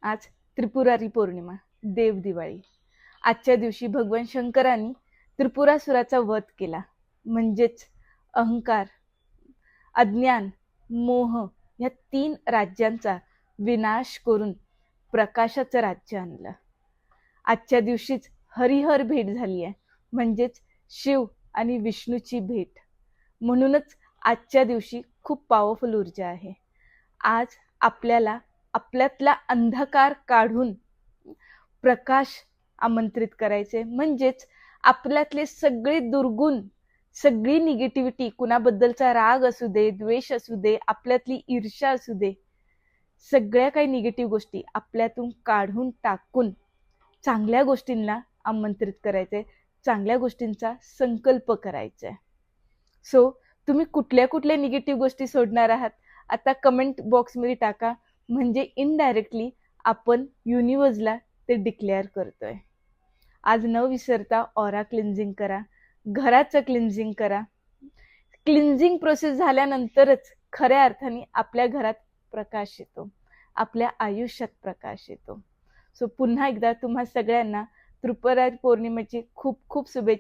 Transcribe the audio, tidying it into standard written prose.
आज त्रिपुरारी पौर्णिमा, देव दिवाळी. आजच्या दिवशी भगवान शंकरांनी त्रिपुरासुराचा वध केला. म्हणजेच अहंकार, अज्ञान, मोह या 3 राज्यांचा विनाश करून प्रकाशाचं राज्य आणलं. आजच्या दिवशीच हरिहर भेट झाली आहे, म्हणजेच शिव आणि विष्णूची भेट. म्हणूनच आजच्या दिवशी खूप पॉवरफुल ऊर्जा आहे. आज आपल्याला आपल्यातला अंधकार काढून प्रकाश आमंत्रित करायचे, म्हणजेच आपल्यातले सगळे दुर्गुण, सगळी निगेटिव्हिटी, कुणाबद्दलचा राग असू दे, द्वेष असू दे, आपल्यातली ईर्ष्या असू दे, सगळ्या काही निगेटिव्ह गोष्टी आपल्यातून काढून टाकून चांगल्या गोष्टींना आमंत्रित करायचे, चांगल्या गोष्टींचा संकल्प करायचा. सो तुम्ही कुठल्या कुठल्या निगेटिव्ह गोष्टी सोडणार आहात आता कमेंट बॉक्समध्ये टाका, म्हणजे इनडायरेक्टली आपण युनिवर्सला ते डिक्लेअर करतोय. आज न विसरता ऑरा क्लिन्झिंग करा, घराचं क्लिन्झिंग करा. क्लिन्झिंग प्रोसेस झाल्यानंतरच खऱ्या अर्थाने आपल्या घरात प्रकाश येतो, आपल्या आयुष्यात प्रकाश येतो. सो पुन्हा एकदा तुम्हा सगळ्यांना त्रिपुरारी पौर्णिमेची खूप खूप शुभेच्छा.